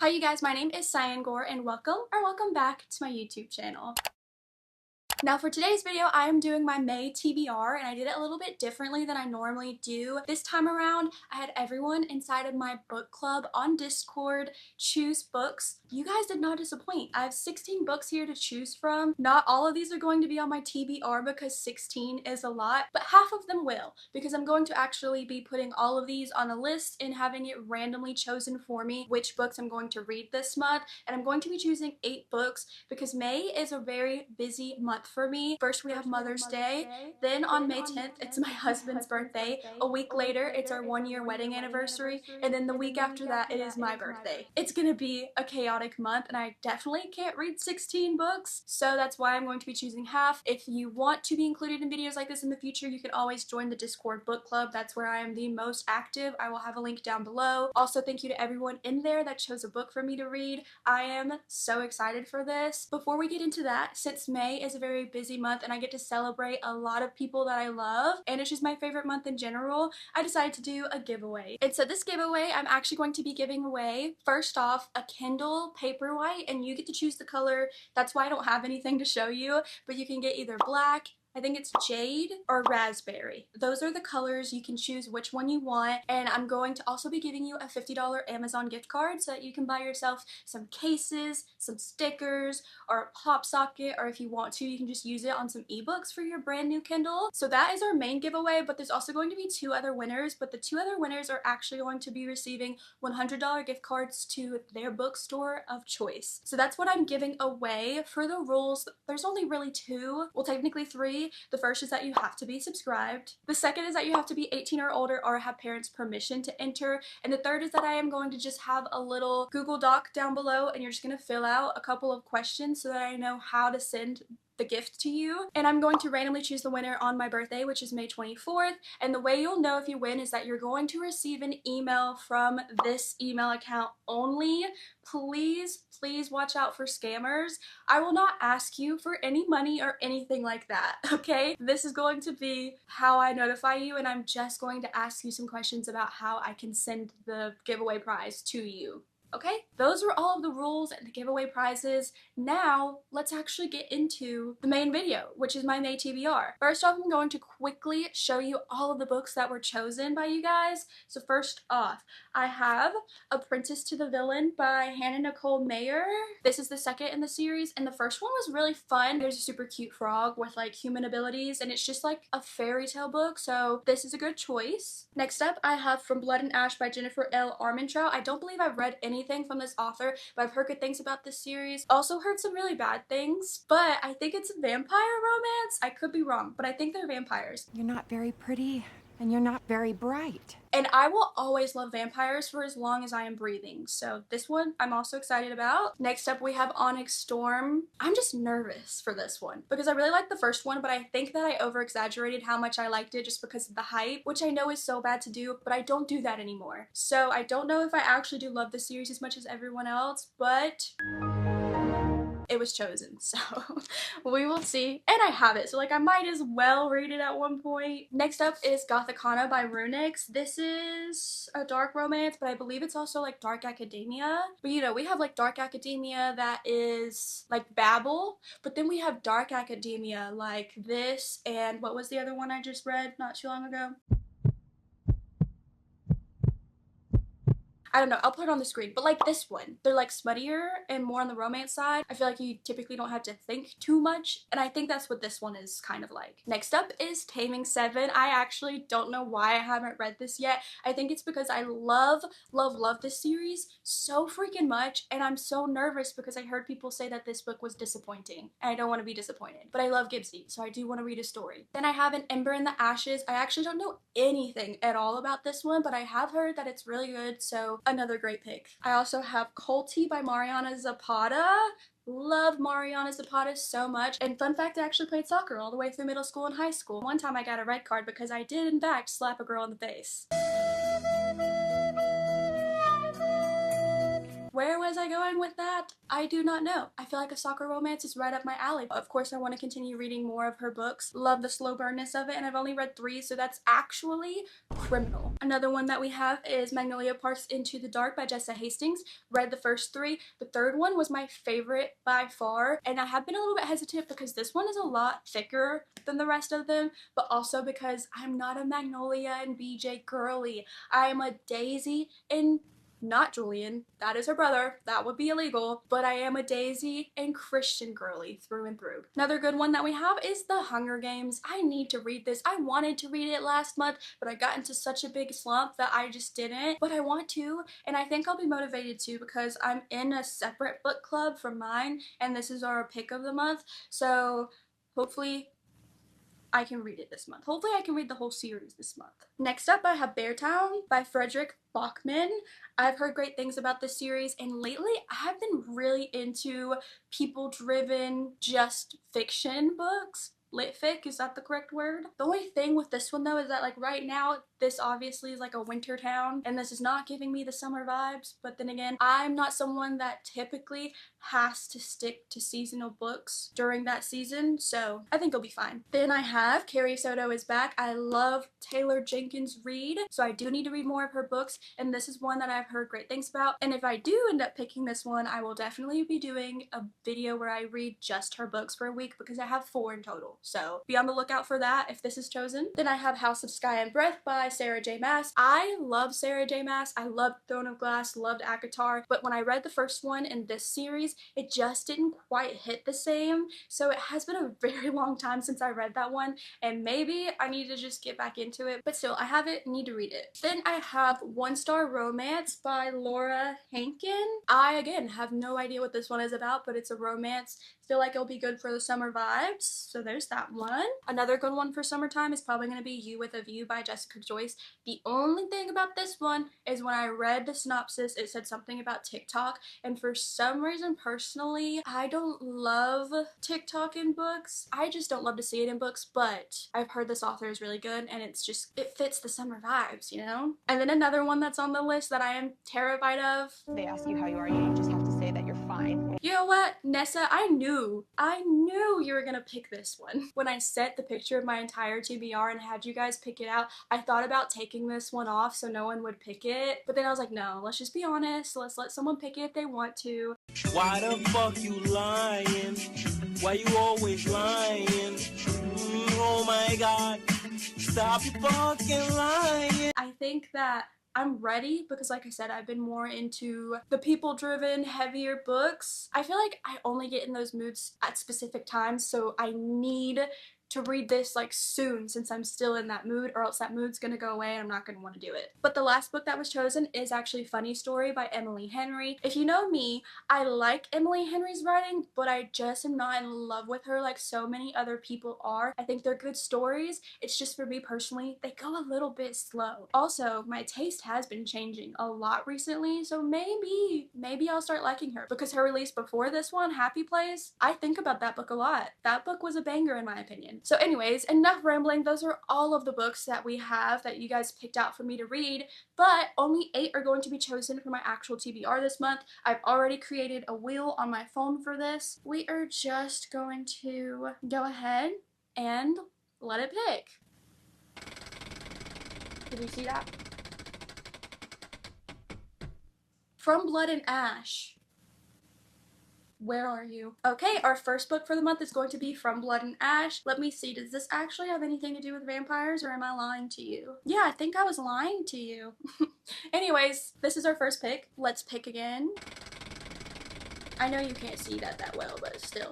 Hi you guys, my name is Cyan and welcome back to my YouTube channel. Now for today's video, I am doing my May TBR and I did it a little bit differently than I normally do. This time around, I had everyone inside of my book club on Discord choose books. You guys did not disappoint. I have 16 books here to choose from. Not all of these are going to be on my TBR because 16 is a lot, but half of them will because I'm going to actually be putting all of these on a list and having it randomly chosen for me which books I'm going to read this month, and I'm going to be choosing 8 books because May is a very busy month for me. First we have Mother's Day, then on May 10th it's my husband's birthday, a week later it's our 1-year wedding anniversary, and then the week after that it is my birthday. It's gonna be a chaotic month and I definitely can't read 16 books, so that's why I'm going to be choosing half. If you want to be included in videos like this in the future, you can always join the Discord book club. That's where I am the most active. I will have a link down below. Also, thank you to everyone in there that chose a book for me to read. I am so excited for this. Before we get into that, since May is a very busy month and I get to celebrate a lot of people that I love, and it's just my favorite month in general, I decided to do a giveaway. And so this giveaway, I'm actually going to be giving away, first off, a Kindle Paperwhite, and you get to choose the color. That's why I don't have anything to show you, but you can get either black, I think it's jade, or raspberry. Those are the colors. You can choose which one you want, and I'm going to also be giving you a $50 Amazon gift card so that you can buy yourself some cases, some stickers, or a pop socket, or if you want to, you can just use it on some ebooks for your brand new Kindle. So that is our main giveaway, but there's also going to be 2 other winners, but the 2 other winners are actually going to be receiving $100 gift cards to their bookstore of choice. So that's what I'm giving away. For the rules, there's only really 2, well technically 3. The first is that you have to be subscribed. The second is that you have to be 18 or older or have parents' permission to enter. And the third is that I am going to just have a little Google Doc down below and you're just going to fill out a couple of questions so that I know how to send the gift to you, and I'm going to randomly choose the winner on my birthday, which is May 24th, and the way you'll know if you win is that you're going to receive an email from this email account only. Please watch out for scammers. I will not ask you for any money or anything like that, okay? This is going to be how I notify you, and I'm just going to ask you some questions about how I can send the giveaway prize to you. Okay, those are all of the rules and the giveaway prizes. Now, let's actually get into the main video, which is my May TBR. First off, I'm going to quickly show you all of the books that were chosen by you guys. So first off, I have Apprentice to the Villain by Hannah Nicole Mayer. This is the second in the series, and the first one was really fun. There's a super cute frog with like human abilities, and it's just like a fairy tale book, so this is a good choice. Next up, I have From Blood and Ash by Jennifer L. Armentrout. I don't believe I've read anything from this author, but I've heard good things about this series. Also heard some really bad things, but I think it's a vampire romance. I could be wrong, but I think they're vampires. You're not very pretty, and you're not very bright. And I will always love vampires for as long as I am breathing. So this one I'm also excited about. Next up we have Onyx Storm. I'm just nervous for this one because I really liked the first one, but I think that I over exaggerated how much I liked it just because of the hype, which I know is so bad to do, but I don't do that anymore. So I don't know if I actually do love the series as much as everyone else, but it was chosen, so we will see. And I have it, so like I might as well read it at one point. Next up is Gothicana by Runix. This is a dark romance, but I believe it's also like dark academia. But you know, we have like dark academia that is like Babel, but then we have dark academia like this, and what was the other one I just read not too long ago? I don't know, I'll put it on the screen, but like this one, they're like smuttier and more on the romance side. I feel like you typically don't have to think too much, and I think that's what this one is kind of like. Next up is Taming 7. I actually don't know why I haven't read this yet. I think it's because I love this series so freaking much, and I'm so nervous because I heard people say that this book was disappointing, and I don't want to be disappointed. But I love Gibbsy, so I do want to read a story. Then I have An Ember in the Ashes. I actually don't know anything at all about this one, but I have heard that it's really good, so another great pick. I also have Colty by Mariana Zapata. Love Mariana Zapata so much. And fun fact, I actually played soccer all the way through middle school and high school. One time I got a red card because I did in fact slap a girl in the face. Where was I I going with that? I do not know. I feel like a soccer romance is right up my alley. Of course, I want to continue reading more of her books. Love the slow burnness of it, and I've only read 3, so that's actually criminal. Another one that we have is Magnolia Parks Into the Dark by Jessa Hastings. Read the first 3. The third one was my favorite by far, and I have been a little bit hesitant because this one is a lot thicker than the rest of them, but also because I'm not a Magnolia and BJ girly. I am a Daisy and not Julian, that is her brother, that would be illegal, but I am a Daisy and Christian girly through and through. Another good one that we have is The Hunger Games. I need to read this. I wanted to read it last month, but I got into such a big slump that I just didn't, but I want to, and I think I'll be motivated to because I'm in a separate book club from mine, and this is our pick of the month, so hopefully I can read it this month. Hopefully I can read the whole series this month. Next up, I have Beartown by Frederick Bachman. I've heard great things about this series, and lately I've been really into people-driven, just fiction books. Lit fic, is that the correct word? The only thing with this one though is that like right now this obviously is like a winter town and this is not giving me the summer vibes, but then again I'm not someone that typically has to stick to seasonal books during that season, so I think it'll be fine. Then I have Carrie Soto is Back. I love Taylor Jenkins Reid, so I do need to read more of her books, and this is one that I've heard great things about, and if I do end up picking this one I will definitely be doing a video where I read just her books for a week because I have 4 in total. So be on the lookout for that if this is chosen. Then I have House of Sky and Breath by Sarah J. Maas. I love Sarah J. Maas. I loved Throne of Glass, loved ACOTAR, but when I read the first one in this series, it just didn't quite hit the same. So it has been a very long time since I read that one, and maybe I need to just get back into it, but still I have it, need to read it. Then I have One Star Romance by Laura Hankin. I again have no idea what this one is about, but it's a romance. Feel like it'll be good for the summer vibes, so there's that one. Another good one for summertime is probably going to be You with a View by Jessica Joyce. The only thing about this one is when I read the synopsis it said something about TikTok, and for some reason personally I don't love TikTok in books. I just don't love to see it in books, but I've heard this author is really good and it's just, it fits the summer vibes, you know? And then another one that's on the list that I am terrified of. They ask you how you are, you just have to say that you're fine. You know what, Nessa, I knew you were gonna pick this one. When I set the picture of my entire TBR and had you guys pick it out, I thought about taking this one off so no one would pick it, but then I was like, no, let's just be honest, let's let someone pick it if they want to. Why the fuck you lying? Why you always lying? Oh my god, stop you fucking lying. I think that I'm ready because like I said, I've been more into the people-driven, heavier books. I feel like I only get in those moods at specific times, so I need to read this like soon since I'm still in that mood, or else that mood's gonna go away and I'm not gonna want to do it. But the last book that was chosen is actually Funny Story by Emily Henry. If you know me, I like Emily Henry's writing, but I just am not in love with her like so many other people are. I think they're good stories, it's just for me personally, they go a little bit slow. Also, my taste has been changing a lot recently, so maybe I'll start liking her, because her release before this one, Happy Place, I think about that book a lot. That book was a banger in my opinion. So anyways, enough rambling. Those are all of the books that we have that you guys picked out for me to read, but only 8 are going to be chosen for my actual TBR this month. I've already created a wheel on my phone for this. We are just going to go ahead and let it pick. Did you see that? From Blood and Ash. Where are you? Okay, our first book for the month is going to be From Blood and Ash. Let me see, does this actually have anything to do with vampires, or am I lying to you? Yeah, I think I was lying to you. Anyways, this is our first pick. Let's pick again. I know you can't see that well, but still.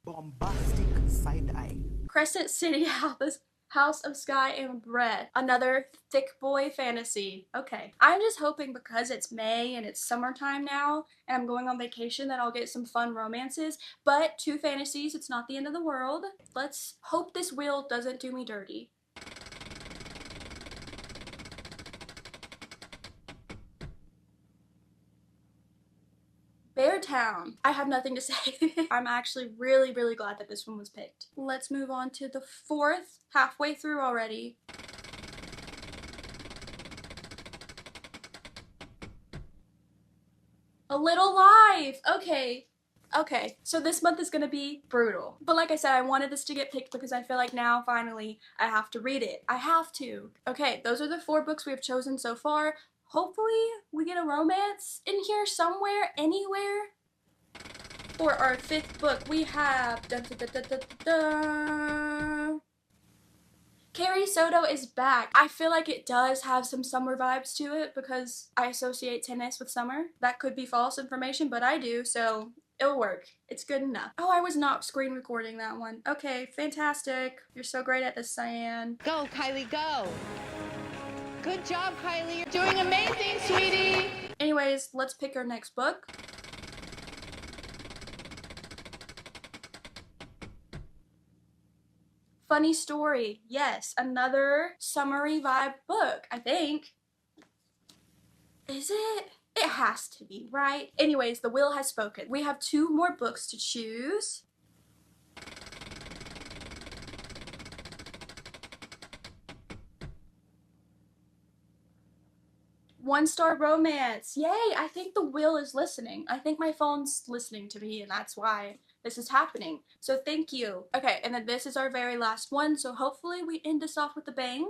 Bombastic side-eye. Crescent City House of Sky and Breath. Another thick boy fantasy. Okay. I'm just hoping because it's May and it's summertime now and I'm going on vacation that I'll get some fun romances, but 2 fantasies, it's not the end of the world. Let's hope this wheel doesn't do me dirty. Beartown. I have nothing to say. I'm actually really glad that this one was picked. Let's move on to the 4th, halfway through already. A Little Life! Okay. Okay, so this month is gonna be brutal. But like I said, I wanted this to get picked because I feel like now, finally, I have to read it. I have to. Okay, those are the 4 books we have chosen so far. Hopefully, we get a romance in here somewhere, anywhere. For our 5th book, we have Carrie Soto is back. I feel like it does have some summer vibes to it because I associate tennis with summer. That could be false information, but I do, so it'll work. It's good enough. Oh, I was not screen recording that one. Okay, fantastic. You're so great at this, Cyan. Go, Kylie, go. Good job, Kylie. You're doing amazing, sweetie. Anyways, let's pick our next book. Funny Story. Yes, another summery vibe book, I think. Is it? It has to be, right? Anyways, the will has spoken. We have 2 more books to choose. One-star romance. Yay! I think the will is listening. I think my phone's listening to me, and that's why this is happening. So thank you. Okay, and then this is our very last one, so hopefully we end this off with a bang.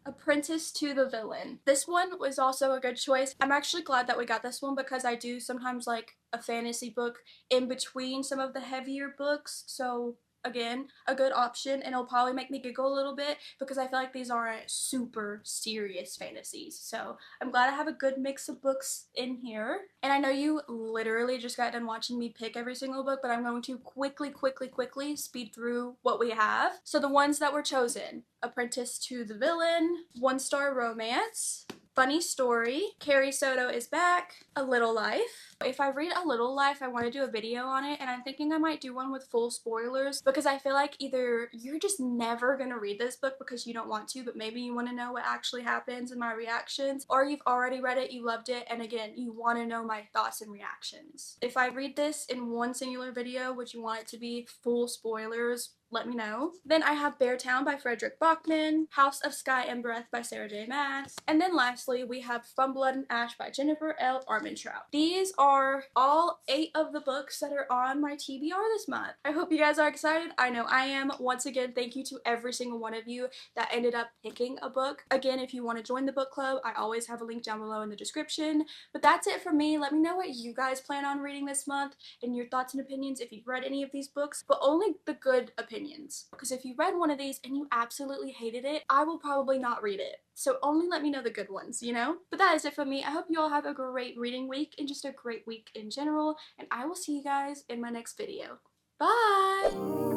Apprentice to the Villain. This one was also a good choice. I'm actually glad that we got this one because I do sometimes like a fantasy book in between some of the heavier books, so again, a good option, and it'll probably make me giggle a little bit because I feel like these aren't super serious fantasies. So I'm glad I have a good mix of books in here. And I know you literally just got done watching me pick every single book, but I'm going to quickly speed through what we have. So the ones that were chosen: Apprentice to the Villain, One-Star Romance, Funny Story, Carrie Soto is Back, A Little Life. If I read A Little Life, I want to do a video on it, and I'm thinking I might do one with full spoilers because I feel like either you're just never gonna read this book because you don't want to, but maybe you want to know what actually happens and my reactions, or you've already read it, you loved it, and again, you want to know my thoughts and reactions. If I read this in one singular video, would you want it to be full spoilers? Let me know. Then I have Beartown by Frederick Bachman, House of Sky and Breath by Sarah J. Maas, and then lastly we have From Blood and Ash by Jennifer L. Armentrout. These are all 8 of the books that are on my TBR this month. I hope you guys are excited. I know I am. Once again, thank you to every single one of you that ended up picking a book. Again, if you want to join the book club, I always have a link down below in the description. But that's it for me. Let me know what you guys plan on reading this month and your thoughts and opinions if you've read any of these books, but only the good opinions. Because if you read one of these and you absolutely hated it, I will probably not read it. So only let me know the good ones, you know? But that is it for me. I hope you all have a great reading week and just a great week in general, and I will see you guys in my next video. Bye!